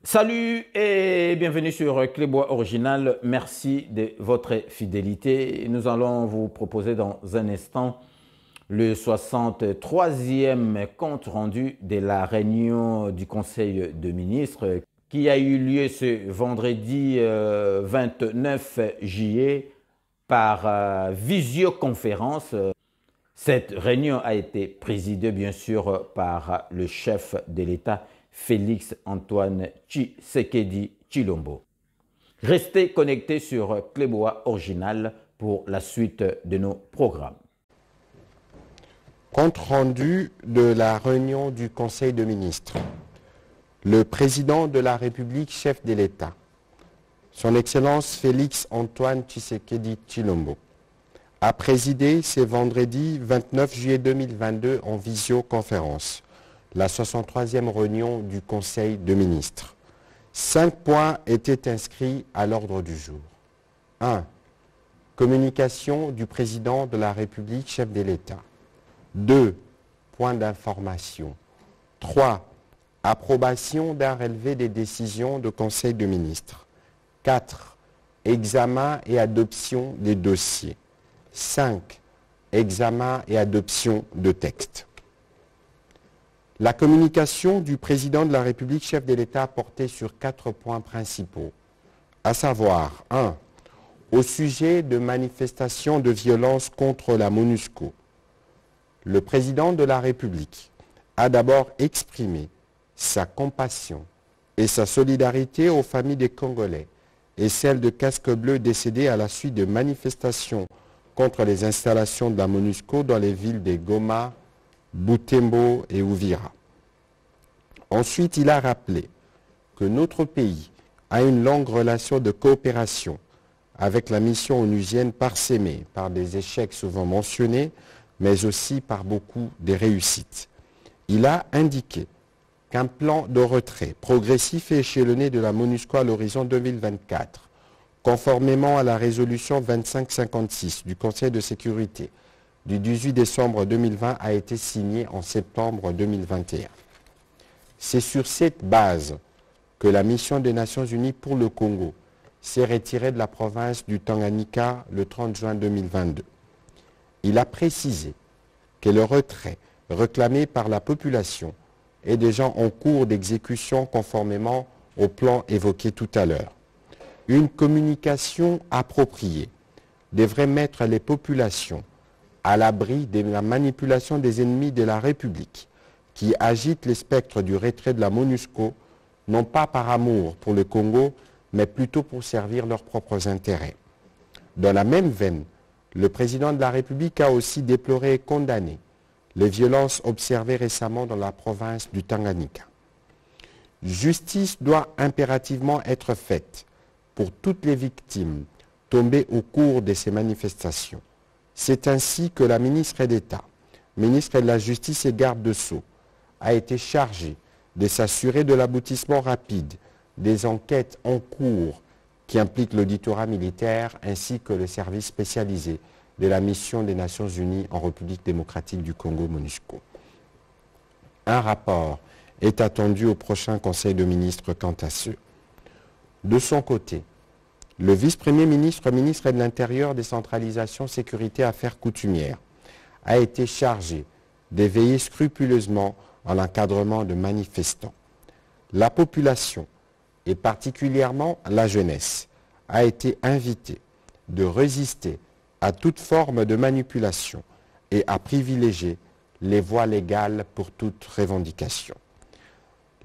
Salut et bienvenue sur Clébois Original. Merci de votre fidélité. Nous allons vous proposer dans un instant le 63e compte rendu de la réunion du Conseil de ministres qui a eu lieu ce vendredi 29 juillet par visioconférence. Cette réunion a été présidée bien sûr par le chef de l'État, Félix Antoine Tshisekedi Tshilombo. Restez connectés sur Clébois Original pour la suite de nos programmes. Compte rendu de la réunion du Conseil de ministres. Le président de la République, chef de l'État, son Excellence Félix Antoine Tshisekedi Tshilombo, a présidé ce vendredi 29 juillet 2022 en visioconférence la 63e réunion du Conseil de ministres. 5 points étaient inscrits à l'ordre du jour. 1. Communication du président de la République, chef de l'État. 2. Point d'information. 3. Approbation d'un relevé des décisions du Conseil de ministres. 4. Examen et adoption des dossiers. 5. Examen et adoption de textes. La communication du président de la République, chef de l'État, portait sur 4 points principaux, à savoir 1. Au sujet de manifestations de violence contre la MONUSCO, le président de la République a d'abord exprimé sa compassion et sa solidarité aux familles des Congolais et celles de casques bleus décédés à la suite de manifestations contre les installations de la MONUSCO dans les villes de Goma, Butembo et Uvira. Ensuite, il a rappelé que notre pays a une longue relation de coopération avec la mission onusienne parsemée par des échecs souvent mentionnés, mais aussi par beaucoup de réussites. Il a indiqué qu'un plan de retrait progressif et échelonné de la MONUSCO à l'horizon 2024, conformément à la résolution 2556 du Conseil de sécurité du 18 décembre 2020, a été signé en septembre 2021. C'est sur cette base que la mission des Nations Unies pour le Congo s'est retirée de la province du Tanganyika le 30 juin 2022. Il a précisé que le retrait réclamé par la population est déjà en cours d'exécution conformément au plan évoqué tout à l'heure. Une communication appropriée devrait mettre les populations à l'abri de la manipulation des ennemis de la République qui agitent les spectres du retrait de la MONUSCO, non pas par amour pour le Congo, mais plutôt pour servir leurs propres intérêts. Dans la même veine, le président de la République a aussi déploré et condamné les violences observées récemment dans la province du Tanganyika. Justice doit impérativement être faite pour toutes les victimes tombées au cours de ces manifestations. C'est ainsi que la ministre d'État, ministre de la Justice et garde de Sceaux, a été chargée de s'assurer de l'aboutissement rapide des enquêtes en cours qui impliquent l'auditorat militaire ainsi que le service spécialisé de la mission des Nations Unies en République démocratique du Congo, MONUSCO. Un rapport est attendu au prochain Conseil de ministres quant à ce. De son côté, le vice-premier ministre, ministre de l'Intérieur, décentralisation, sécurité, affaires coutumières, a été chargé de veiller scrupuleusement à l'encadrement de manifestants. La population, et particulièrement la jeunesse, a été invitée de résister à toute forme de manipulation et à privilégier les voies légales pour toute revendication.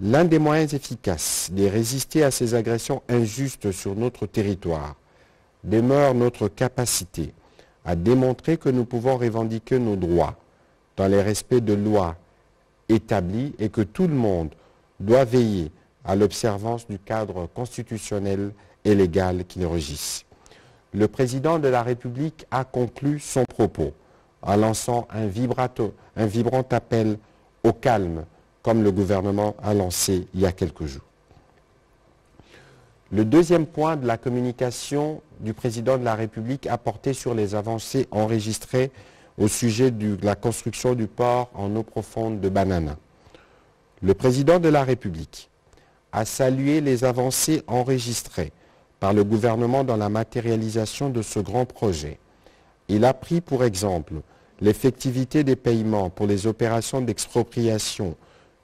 L'un des moyens efficaces de résister à ces agressions injustes sur notre territoire demeure notre capacité à démontrer que nous pouvons revendiquer nos droits dans le respect de lois établies et que tout le monde doit veiller à l'observance du cadre constitutionnel et légal qui le régisse. Le président de la République a conclu son propos en lançant un vibrant appel au calme, comme le gouvernement a lancé il y a quelques jours. Le deuxième point de la communication du président de la République a porté sur les avancées enregistrées au sujet de la construction du port en eau profonde de Banana. Le président de la République a salué les avancées enregistrées par le gouvernement dans la matérialisation de ce grand projet. Il a pris pour exemple l'effectivité des paiements pour les opérations d'expropriation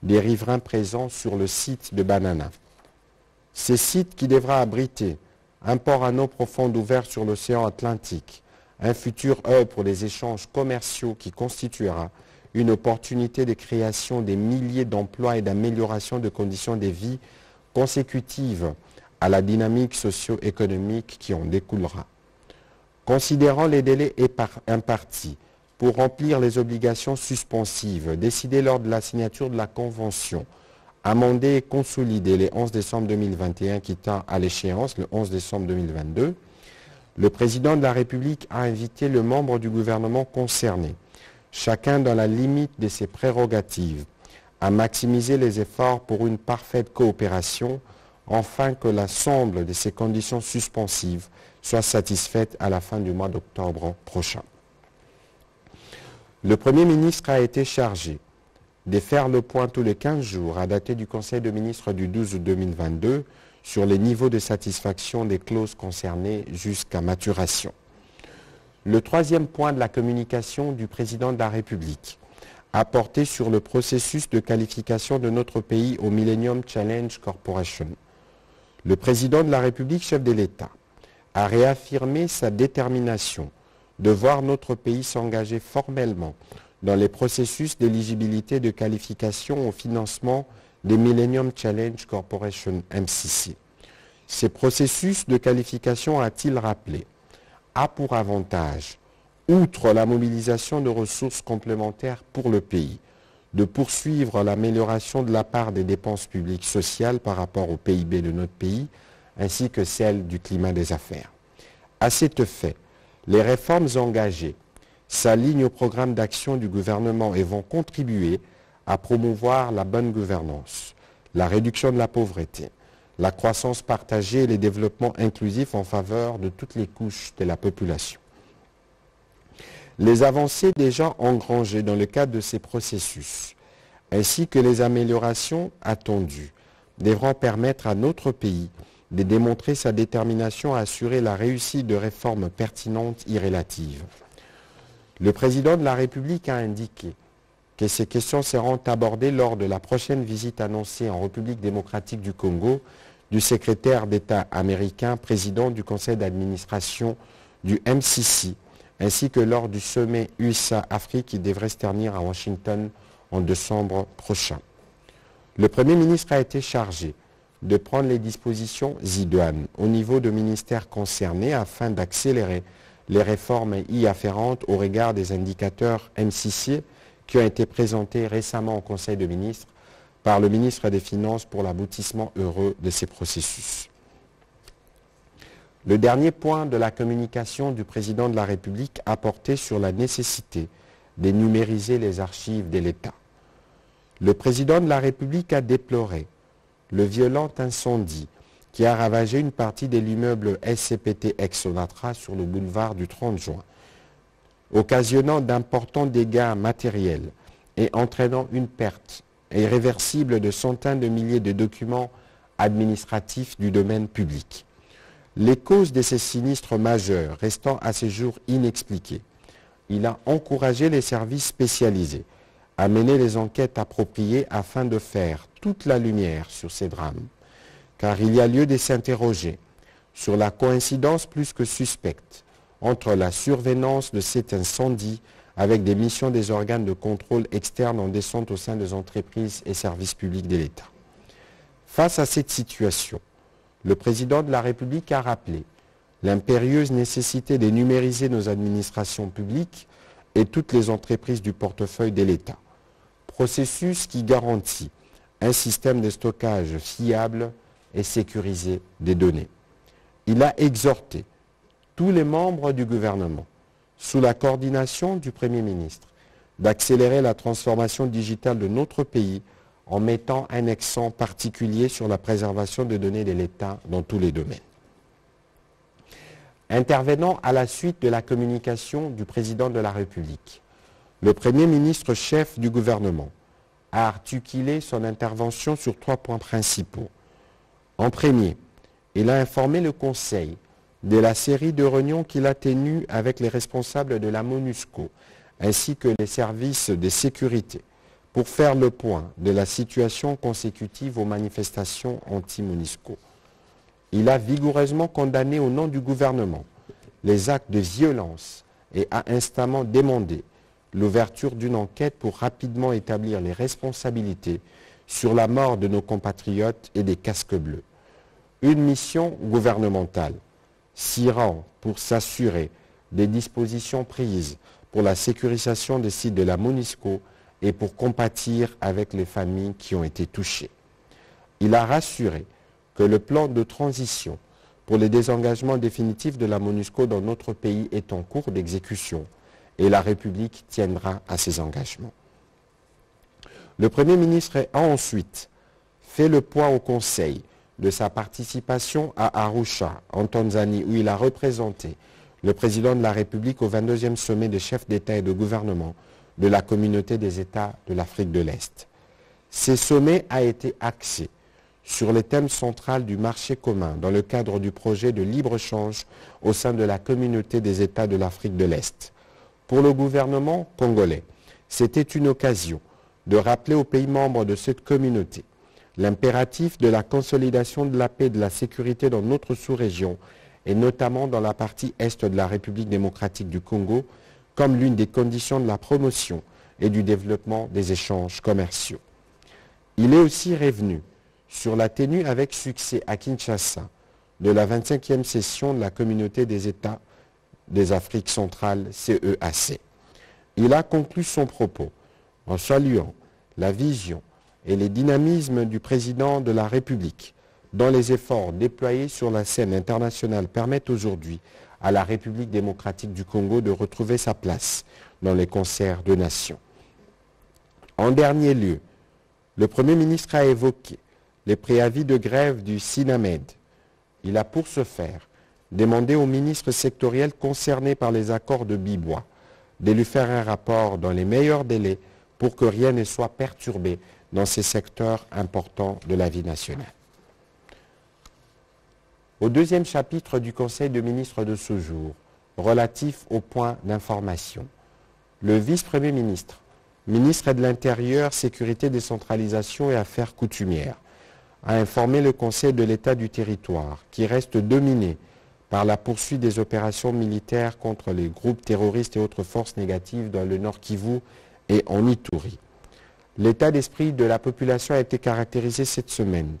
des riverains présents sur le site de Banana. Ces sites qui devra abriter un port à eau profonde ouvert sur l'océan Atlantique, un futur hub pour les échanges commerciaux qui constituera une opportunité de création des milliers d'emplois et d'amélioration de conditions de vie consécutives à la dynamique socio-économique qui en découlera. Considérant les délais impartis pour remplir les obligations suspensives décidées lors de la signature de la Convention, amendée et consolidée le 11 décembre 2021 qui tend à l'échéance le 11 décembre 2022, le président de la République a invité le membre du gouvernement concerné, chacun dans la limite de ses prérogatives, à maximiser les efforts pour une parfaite coopération, afin que l'ensemble de ces conditions suspensives soient satisfaites à la fin du mois d'octobre prochain. Le Premier ministre a été chargé de faire le point tous les 15 jours à dater du Conseil des ministres du 12 août 2022 sur les niveaux de satisfaction des clauses concernées jusqu'à maturation. Le troisième point de la communication du président de la République a porté sur le processus de qualification de notre pays au Millennium Challenge Corporation. Le président de la République, chef de l'État, a réaffirmé sa détermination de voir notre pays s'engager formellement dans les processus d'éligibilité de qualification au financement des Millennium Challenge Corporation MCC. Ces processus de qualification, a-t-il rappelé, a pour avantage, outre la mobilisation de ressources complémentaires pour le pays, de poursuivre l'amélioration de la part des dépenses publiques sociales par rapport au PIB de notre pays, ainsi que celle du climat des affaires. À cet effet, les réformes engagées s'alignent au programme d'action du gouvernement et vont contribuer à promouvoir la bonne gouvernance, la réduction de la pauvreté, la croissance partagée et le développement inclusif en faveur de toutes les couches de la population. Les avancées déjà engrangées dans le cadre de ces processus, ainsi que les améliorations attendues, devront permettre à notre pays de démontrer sa détermination à assurer la réussite de réformes pertinentes et relatives. Le président de la République a indiqué que ces questions seront abordées lors de la prochaine visite annoncée en République démocratique du Congo du secrétaire d'État américain, président du conseil d'administration du MCC, ainsi que lors du sommet USA-Afrique qui devrait se tenir à Washington en décembre prochain. Le Premier ministre a été chargé de prendre les dispositions idoines au niveau de ministères concernés afin d'accélérer les réformes y afférentes au regard des indicateurs MCC qui ont été présentés récemment au Conseil des ministres par le ministre des Finances pour l'aboutissement heureux de ces processus. Le dernier point de la communication du président de la République a porté sur la nécessité de numériser les archives de l'État. Le président de la République a déploré le violent incendie qui a ravagé une partie de l'immeuble SCPT ex-Sonatra sur le boulevard du 30 juin, occasionnant d'importants dégâts matériels et entraînant une perte irréversible de centaines de milliers de documents administratifs du domaine public. Les causes de ces sinistres majeurs restant à ce jour inexpliquées, il a encouragé les services spécialisés à mener les enquêtes appropriées afin de faire toute la lumière sur ces drames, car il y a lieu de s'interroger sur la coïncidence plus que suspecte entre la survenance de cet incendie avec des missions des organes de contrôle externes en descente au sein des entreprises et services publics de l'État. Face à cette situation, le président de la République a rappelé l'impérieuse nécessité de numériser nos administrations publiques et toutes les entreprises du portefeuille de l'État, processus qui garantit un système de stockage fiable et sécurisé des données. Il a exhorté tous les membres du gouvernement, sous la coordination du Premier ministre, d'accélérer la transformation digitale de notre pays en mettant un accent particulier sur la préservation des données de l'État dans tous les domaines. Intervenant à la suite de la communication du président de la République, le Premier ministre chef du gouvernement a articulé son intervention sur 3 points principaux. En premier, il a informé le Conseil de la série de réunions qu'il a tenues avec les responsables de la MONUSCO ainsi que les services de sécurité pour faire le point de la situation consécutive aux manifestations anti-MONUSCO. Il a vigoureusement condamné au nom du gouvernement les actes de violence et a instamment demandé l'ouverture d'une enquête pour rapidement établir les responsabilités sur la mort de nos compatriotes et des casques bleus. Une mission gouvernementale s'y rend pour s'assurer des dispositions prises pour la sécurisation des sites de la MONUSCO et pour compatir avec les familles qui ont été touchées. Il a rassuré que le plan de transition pour le désengagement définitif de la MONUSCO dans notre pays est en cours d'exécution et la République tiendra à ses engagements. Le Premier ministre a ensuite fait le point au Conseil de sa participation à Arusha, en Tanzanie, où il a représenté le président de la République au 22e sommet des chefs d'État et de gouvernement de la communauté des États de l'Afrique de l'Est. Ce sommet a été axé sur les thèmes centraux du marché commun dans le cadre du projet de libre-échange au sein de la communauté des États de l'Afrique de l'Est. Pour le gouvernement congolais, c'était une occasion de rappeler aux pays membres de cette communauté l'impératif de la consolidation de la paix et de la sécurité dans notre sous-région et notamment dans la partie est de la République démocratique du Congo comme l'une des conditions de la promotion et du développement des échanges commerciaux. Il est aussi revenu sur la tenue avec succès à Kinshasa de la 25e session de la Communauté des États des Afriques centrales, CEAC. Il a conclu son propos en saluant la vision et les dynamismes du président de la République, dont les efforts déployés sur la scène internationale permettent aujourd'hui à la République démocratique du Congo de retrouver sa place dans les concerts de nations. En dernier lieu, le Premier ministre a évoqué les préavis de grève du SINAMED. Il a pour ce faire demandé aux ministres sectoriels concernés par les accords de Bibois de lui faire un rapport dans les meilleurs délais pour que rien ne soit perturbé dans ces secteurs importants de la vie nationale. Au deuxième chapitre du Conseil de ministres de ce jour, relatif aux points d'information, le vice-premier ministre, ministre de l'Intérieur, Sécurité, Décentralisation et Affaires coutumières, a informé le Conseil de l'État du territoire, qui reste dominé par la poursuite des opérations militaires contre les groupes terroristes et autres forces négatives dans le Nord Kivu et en Ituri. L'état d'esprit de la population a été caractérisé cette semaine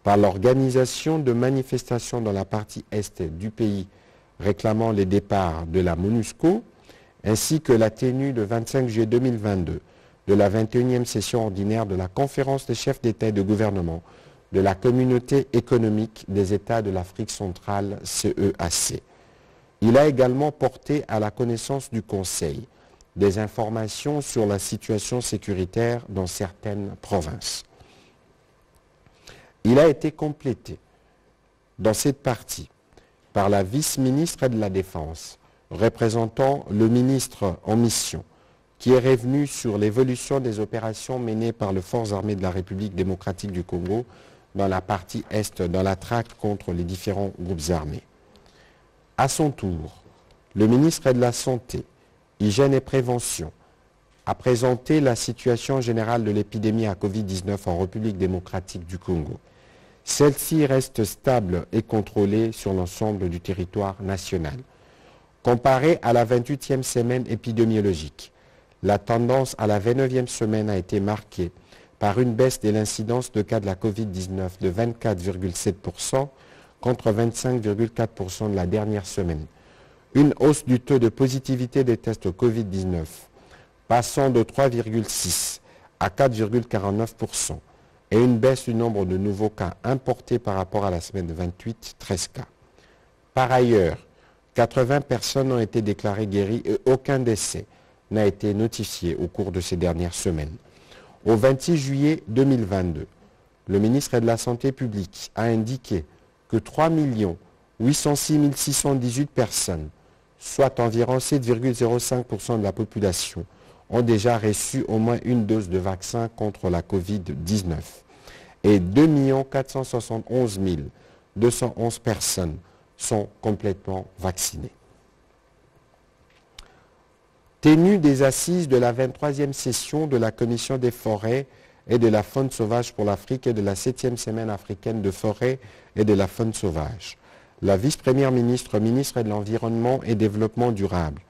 par l'organisation de manifestations dans la partie est du pays réclamant les départs de la MONUSCO, ainsi que la tenue le 25 juillet 2022 de la 21e session ordinaire de la conférence des chefs d'État et de gouvernement de la Communauté économique des États de l'Afrique centrale, CEAC. Il a également porté à la connaissance du Conseil des informations sur la situation sécuritaire dans certaines provinces. Il a été complété dans cette partie par la vice-ministre de la Défense, représentant le ministre en mission, qui est revenu sur l'évolution des opérations menées par les forces armées de la République démocratique du Congo dans la partie est, dans la traque contre les différents groupes armés. À son tour, le ministre de la Santé, Hygiène et Prévention a présenté la situation générale de l'épidémie à Covid-19 en République démocratique du Congo. Celle-ci reste stable et contrôlée sur l'ensemble du territoire national. Comparée à la 28e semaine épidémiologique, la tendance à la 29e semaine a été marquée par une baisse de l'incidence de cas de la Covid-19 de 24,7% contre 25,4% de la dernière semaine. Une hausse du taux de positivité des tests Covid-19, passant de 3,6 à 4,49%, et une baisse du nombre de nouveaux cas importés par rapport à la semaine 28, 13 cas. Par ailleurs, 80 personnes ont été déclarées guéries et aucun décès n'a été notifié au cours de ces dernières semaines. Au 26 juillet 2022, le ministre de la Santé publique a indiqué que 3 806 618 personnes, soit environ 7,05% de la population, ont déjà reçu au moins une dose de vaccin contre la Covid-19. et 2 471 211 personnes sont complètement vaccinées. Tenue des assises de la 23e session de la Commission des forêts et de la faune sauvage pour l'Afrique et de la 7e semaine africaine de forêt et de la faune sauvage. La vice-première ministre, ministre de l'Environnement et Développement durable,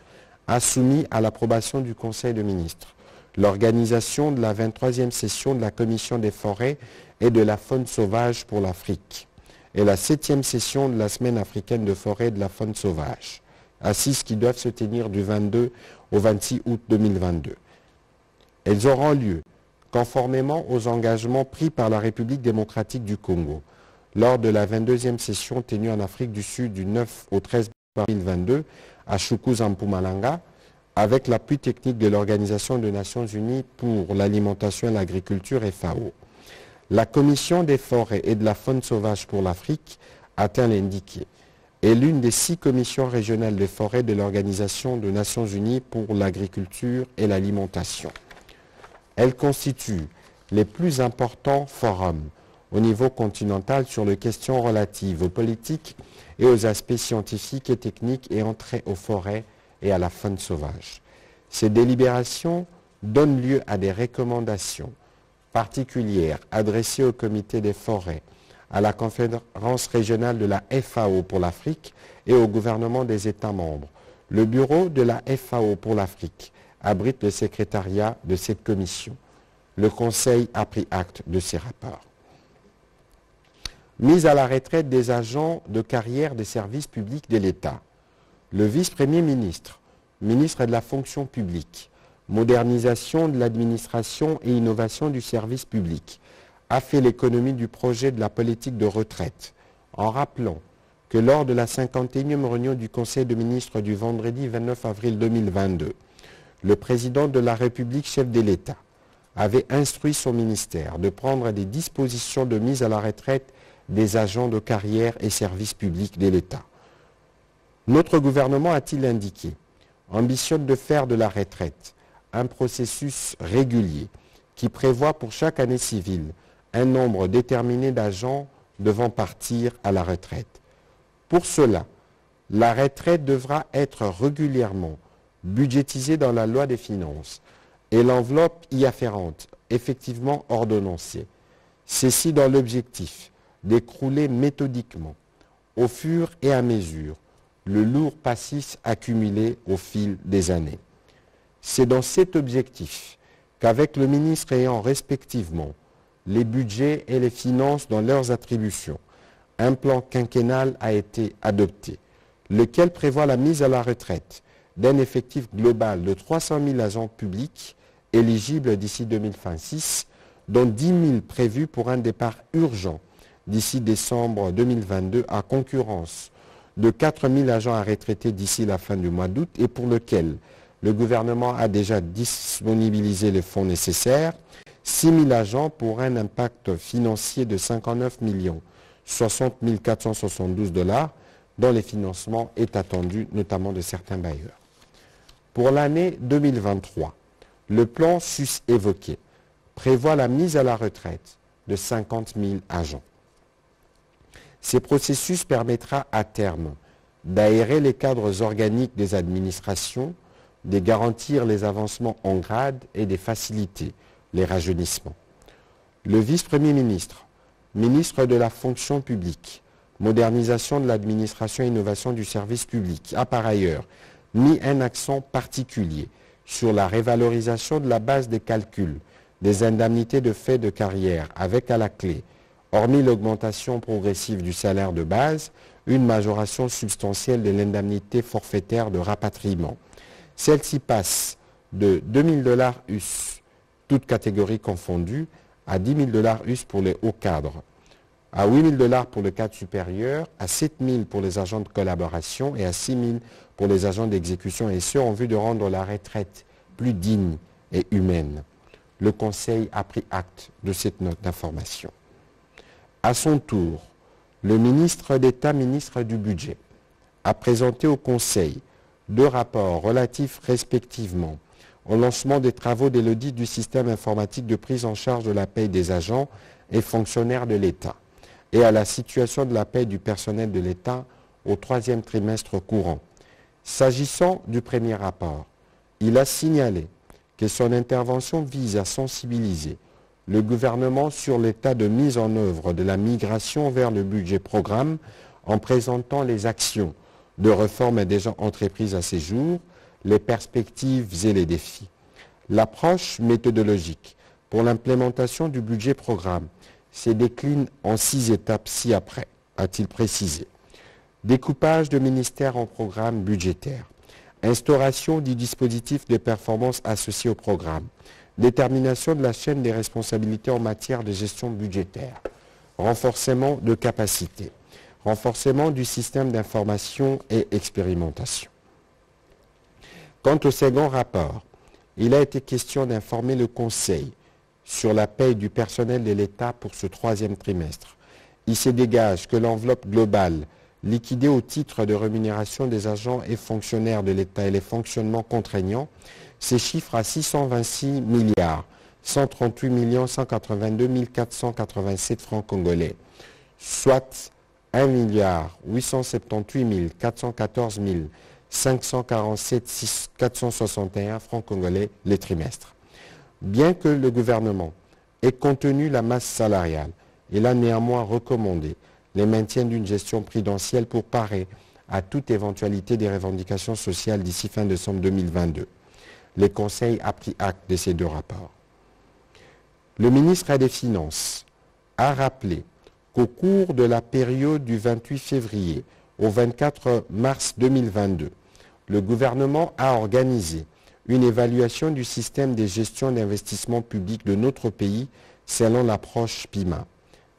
a soumis à l'approbation du Conseil de ministres l'organisation de la 23e session de la Commission des forêts et de la faune sauvage pour l'Afrique et la 7e session de la semaine africaine de forêt et de la faune sauvage, assises qui doivent se tenir du 22 au 26 août 2022. Elles auront lieu conformément aux engagements pris par la République démocratique du Congo lors de la 22e session tenue en Afrique du Sud du 9 au 13 avril 2022 à Choukouz-en-Mpumalanga, avec l'appui technique de l'Organisation des Nations Unies pour l'alimentation et l'agriculture FAO. La Commission des forêts et de la faune sauvage pour l'Afrique, a-t-elle indiqué, est l'une des 6 commissions régionales des forêts de l'Organisation des Nations Unies pour l'agriculture et l'alimentation. Elle constitue les plus importants forums au niveau continental sur les questions relatives aux politiques et aux aspects scientifiques et techniques ayant trait aux forêts et à la faune sauvage. Ces délibérations donnent lieu à des recommandations particulières adressées au comité des forêts, à la conférence régionale de la FAO pour l'Afrique et au gouvernement des États membres. Le bureau de la FAO pour l'Afrique abrite le secrétariat de cette commission. Le Conseil a pris acte de ces rapports. Mise à la retraite des agents de carrière des services publics de l'État. Le vice-premier ministre, ministre de la fonction publique, modernisation de l'administration et innovation du service public, a fait l'économie du projet de la politique de retraite, en rappelant que lors de la 51e réunion du Conseil des ministres du vendredi 29 avril 2022, le président de la République, chef de l'État, avait instruit son ministère de prendre des dispositions de mise à la retraite des agents de carrière et services publics de l'État. Notre gouvernement, a-t-il indiqué, ambitionne de faire de la retraite un processus régulier qui prévoit pour chaque année civile un nombre déterminé d'agents devant partir à la retraite. Pour cela, la retraite devra être régulièrement budgétisée dans la loi des finances et l'enveloppe y afférente effectivement ordonnancée. Ceci dans l'objectif d'écrouler méthodiquement, au fur et à mesure, le lourd passif accumulé au fil des années. C'est dans cet objectif qu'avec le ministre ayant respectivement les budgets et les finances dans leurs attributions, un plan quinquennal a été adopté, lequel prévoit la mise à la retraite d'un effectif global de 300 000 agents publics éligibles d'ici 2026, dont 10 000 prévus pour un départ urgent d'ici décembre 2022 à concurrence de 4 000 agents à retraiter d'ici la fin du mois d'août et pour lequel le gouvernement a déjà disponibilisé les fonds nécessaires, 6 000 agents pour un impact financier de 59 60 472 $, dont le financement est attendu notamment de certains bailleurs. Pour l'année 2023, le plan sus-évoqué prévoit la mise à la retraite de 50 000 agents. Ces processus permettra à terme d'aérer les cadres organiques des administrations, de garantir les avancements en grade et de faciliter les rajeunissements. Le vice-premier ministre, ministre de la fonction publique, modernisation de l'administration et innovation du service public, a par ailleurs mis un accent particulier sur la révalorisation de la base des calculs des indemnités de fait de carrière avec à la clé, hormis l'augmentation progressive du salaire de base, une majoration substantielle de l'indemnité forfaitaire de rapatriement. Celle-ci passe de 2 000 $ US, toutes catégories confondues, à 10 000 $ US pour les hauts cadres, à 8 000 $ pour le cadre supérieur, à 7 000 pour les agents de collaboration et à 6 000 pour les agents d'exécution, et ce en vue de rendre la retraite plus digne et humaine. Le Conseil a pris acte de cette note d'information. À son tour, le ministre d'État, ministre du Budget, a présenté au Conseil 2 rapports relatifs respectivement au lancement des travaux de l'audit du système informatique de prise en charge de la paie des agents et fonctionnaires de l'État et à la situation de la paie du personnel de l'État au troisième trimestre courant. S'agissant du premier rapport, il a signalé que son intervention vise à sensibiliser le gouvernement sur l'état de mise en œuvre de la migration vers le budget programme en présentant les actions de réforme déjà entreprises à ce jour, les perspectives et les défis. L'approche méthodologique pour l'implémentation du budget programme se décline en 6 étapes ci-après, a-t-il précisé. Découpage de ministères en programmes budgétaires, instauration du dispositif de performance associé au programme, détermination de la chaîne des responsabilités en matière de gestion budgétaire, renforcement de capacités, renforcement du système d'information et expérimentation. Quant au second rapport, il a été question d'informer le Conseil sur la paie du personnel de l'État pour ce troisième trimestre. Il se dégage que l'enveloppe globale liquidée au titre de rémunération des agents et fonctionnaires de l'État et les fonctionnements contraignants se chiffre à 626 milliards 138 182 487 francs congolais, soit 1 milliard 878 414 547 461 francs congolais les trimestres. Bien que le gouvernement ait contenu la masse salariale, il a néanmoins recommandé le maintien d'une gestion prudentielle pour parer à toute éventualité des revendications sociales d'ici fin décembre 2022. Le Conseil a pris acte de ces deux rapports. Le ministre des Finances a rappelé qu'au cours de la période du 28 février au 24 mars 2022, le gouvernement a organisé une évaluation du système de gestion d'investissement public de notre pays selon l'approche PIMA.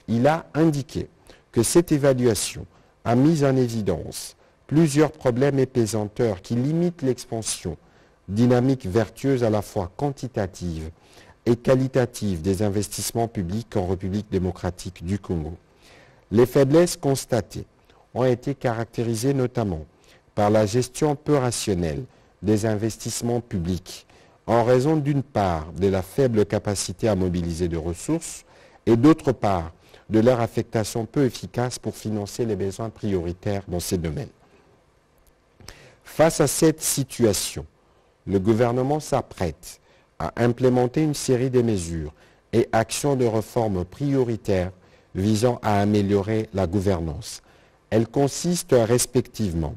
Il a indiqué que cette évaluation a mis en évidence plusieurs problèmes et pesanteurs qui limitent l'expansion dynamique vertueuse à la fois quantitative et qualitative des investissements publics en République démocratique du Congo. Les faiblesses constatées ont été caractérisées notamment par la gestion peu rationnelle des investissements publics, en raison d'une part de la faible capacité à mobiliser de ressources et d'autre part de leur affectation peu efficace pour financer les besoins prioritaires dans ces domaines. Face à cette situation, le gouvernement s'apprête à implémenter une série de mesures et actions de réforme prioritaires visant à améliorer la gouvernance. Elles consistent respectivement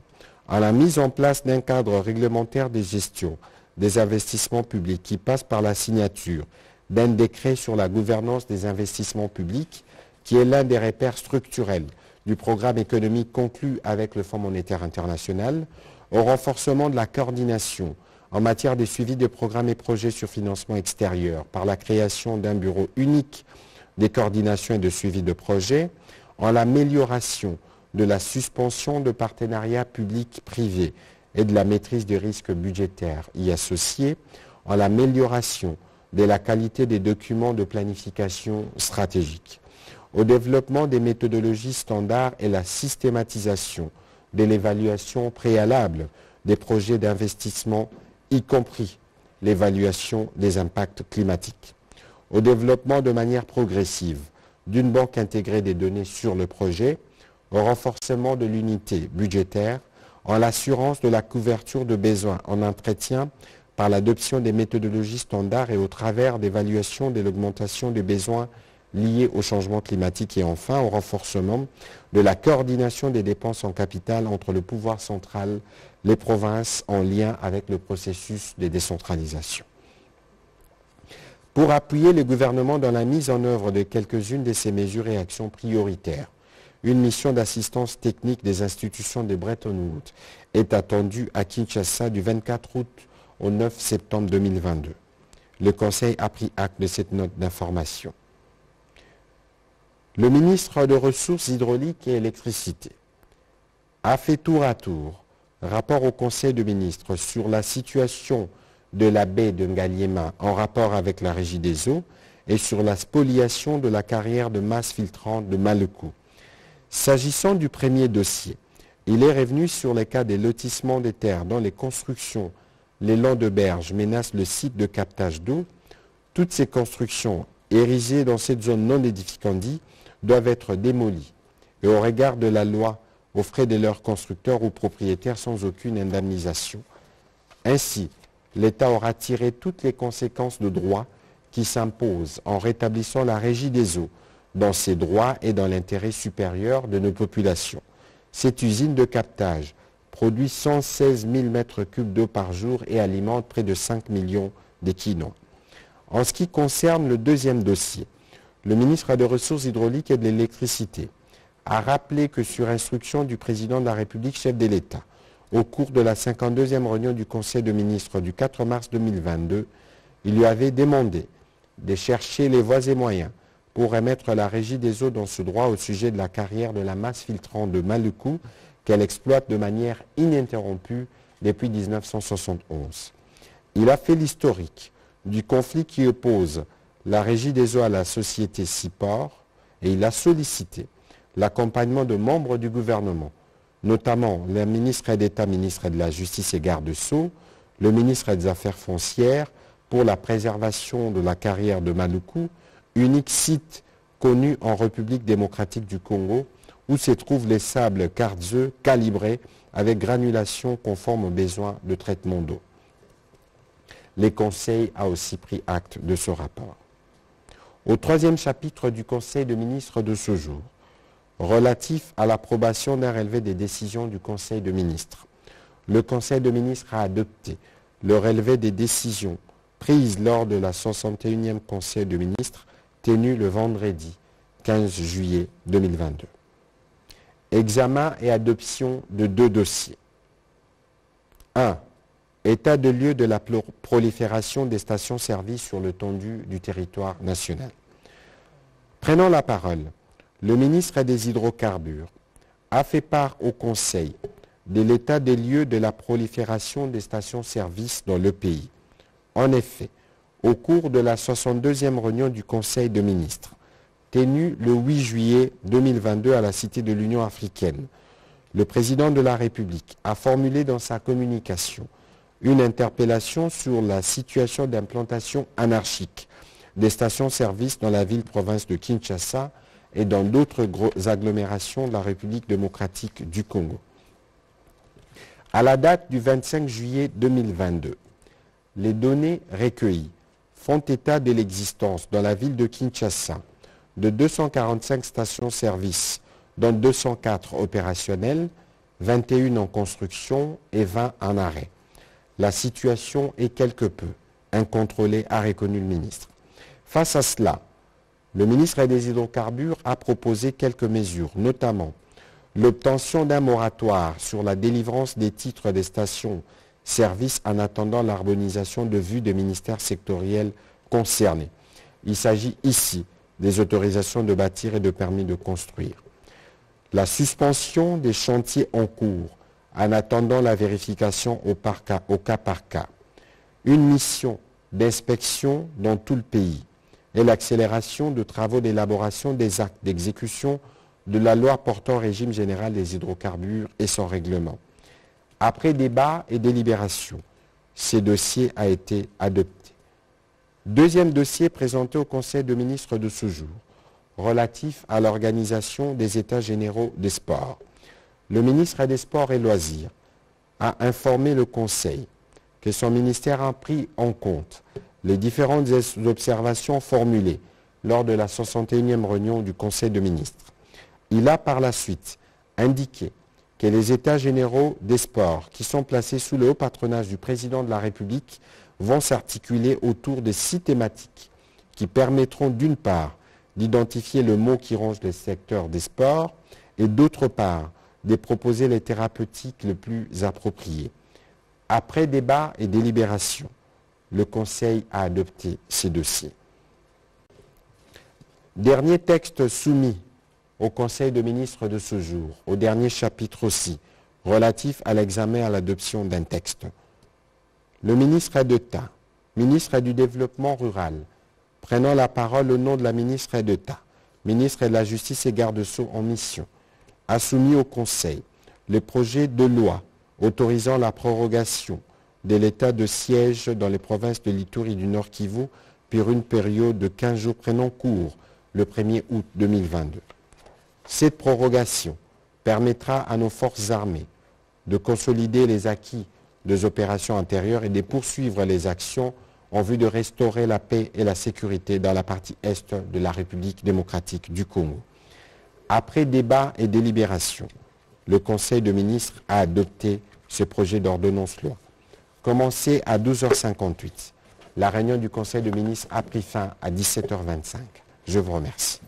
à la mise en place d'un cadre réglementaire de gestion des investissements publics qui passe par la signature d'un décret sur la gouvernance des investissements publics qui est l'un des repères structurels du programme économique conclu avec le Fonds monétaire international, au renforcement de la coordination en matière de suivi des programmes et projets sur financement extérieur par la création d'un bureau unique des coordinations et de suivi de projets, en l'amélioration de la suspension de partenariats publics-privés et de la maîtrise des risques budgétaires y associés, en l'amélioration de la qualité des documents de planification stratégique, au développement des méthodologies standards et la systématisation de l'évaluation préalable des projets d'investissement, y compris l'évaluation des impacts climatiques, au développement de manière progressive d'une banque intégrée des données sur le projet, au renforcement de l'unité budgétaire, en l'assurance de la couverture de besoins en entretien par l'adoption des méthodologies standards et au travers d'évaluation de l'augmentation des besoins liés au changement climatique et enfin au renforcement de la coordination des dépenses en capital entre le pouvoir central, les provinces en lien avec le processus de décentralisation. Pour appuyer le gouvernement dans la mise en œuvre de quelques-unes de ces mesures et actions prioritaires, une mission d'assistance technique des institutions de Bretton Woods est attendue à Kinshasa du 24 août au 9 septembre 2022. Le Conseil a pris acte de cette note d'information. Le ministre des Ressources hydrauliques et électricité a fait tour à tour rapport au Conseil des ministres sur la situation de la baie de Ngaliema en rapport avec la Régie des eaux et sur la spoliation de la carrière de masse filtrante de Malekou. S'agissant du premier dossier, il est revenu sur les cas des lotissements des terres dont les constructions, les lands de berge menacent le site de captage d'eau. Toutes ces constructions érigés dans cette zone non édificandi doivent être démolis et au regard de la loi aux frais de leurs constructeurs ou propriétaires sans aucune indemnisation. Ainsi, l'État aura tiré toutes les conséquences de droit qui s'imposent en rétablissant la régie des eaux dans ses droits et dans l'intérêt supérieur de nos populations. Cette usine de captage produit 116 000 mètres cubes d'eau par jour et alimente près de 5 millions d'équinois. En ce qui concerne le deuxième dossier, le ministre des Ressources hydrauliques et de l'électricité a rappelé que sur instruction du président de la République, chef de l'État, au cours de la 52e réunion du Conseil de ministres du 4 mars 2022, il lui avait demandé de chercher les voies et moyens pour remettre la régie des eaux dans ce droit au sujet de la carrière de la masse filtrante de Maluku qu'elle exploite de manière ininterrompue depuis 1971. Il a fait l'historique du conflit qui oppose la régie des eaux à la société Cipor et il a sollicité l'accompagnement de membres du gouvernement, notamment le ministre d'État, ministre de la Justice et garde-sceaux, le ministre des Affaires foncières pour la préservation de la carrière de Maluku, unique site connu en République démocratique du Congo où se trouvent les sables quartzeux calibrés avec granulation conforme aux besoins de traitement d'eau. Le Conseil a aussi pris acte de ce rapport. Au troisième chapitre du Conseil de ministres de ce jour, relatif à l'approbation d'un relevé des décisions du Conseil de ministres, le Conseil de ministres a adopté le relevé des décisions prises lors de la 61e Conseil de ministres tenu le vendredi 15 juillet 2022. Examen et adoption de deux dossiers. 1. État de lieu de la prolifération des stations-service sur l'étendue du territoire national. Prenant la parole, le ministre des Hydrocarbures a fait part au Conseil de l'état des lieux de la prolifération des stations-service dans le pays. En effet, au cours de la 62e réunion du Conseil de ministres, tenue le 8 juillet 2022 à la Cité de l'Union africaine, le président de la République a formulé dans sa communication une interpellation sur la situation d'implantation anarchique des stations-service dans la ville-province de Kinshasa et dans d'autres agglomérations de la République démocratique du Congo. À la date du 25 juillet 2022, les données recueillies font état de l'existence dans la ville de Kinshasa de 245 stations-service, dont 204 opérationnelles, 21 en construction et 20 en arrêt. La situation est quelque peu incontrôlée, a reconnu le ministre. Face à cela, le ministre des Hydrocarbures a proposé quelques mesures, notamment l'obtention d'un moratoire sur la délivrance des titres des stations-service en attendant l'harmonisation de vue des ministères sectoriels concernés. Il s'agit ici des autorisations de bâtir et de permis de construire. La suspension des chantiers en cours en attendant la vérification au cas par cas. Une mission d'inspection dans tout le pays et l'accélération de travaux d'élaboration des actes d'exécution de la loi portant régime général des hydrocarbures et son règlement. Après débat et délibération, ce dossier a été adopté. Deuxième dossier présenté au Conseil de ministres de ce jour, relatif à l'organisation des États généraux des sports. Le ministre des Sports et Loisirs a informé le Conseil que son ministère a pris en compte les différentes observations formulées lors de la 61e réunion du Conseil de ministres. Il a par la suite indiqué que les États généraux des sports qui sont placés sous le haut patronage du président de la République vont s'articuler autour de 6 thématiques qui permettront d'une part d'identifier le mot qui ronge le secteur des sports et d'autre part de proposer les thérapeutiques les plus appropriées. Après débat et délibération, le Conseil a adopté ces dossiers. Dernier texte soumis au Conseil de ministres de ce jour, au dernier chapitre aussi, relatif à l'examen et à l'adoption d'un texte. Le ministre d'État, ministre du Développement rural, prenant la parole au nom de la ministre d'État, ministre de la Justice et garde-sceaux en mission, a soumis au Conseil le projet de loi autorisant la prorogation de l'état de siège dans les provinces de l'Ituri et du Nord Kivu, pour une période de 15 jours prenant cours le 1er août 2022. Cette prorogation permettra à nos forces armées de consolider les acquis des opérations intérieures et de poursuivre les actions en vue de restaurer la paix et la sécurité dans la partie est de la République démocratique du Congo. Après débat et délibération, le Conseil de ministres a adopté ce projet d'ordonnance-loi. Commencé à 12h58, la réunion du Conseil de ministres a pris fin à 17h25. Je vous remercie.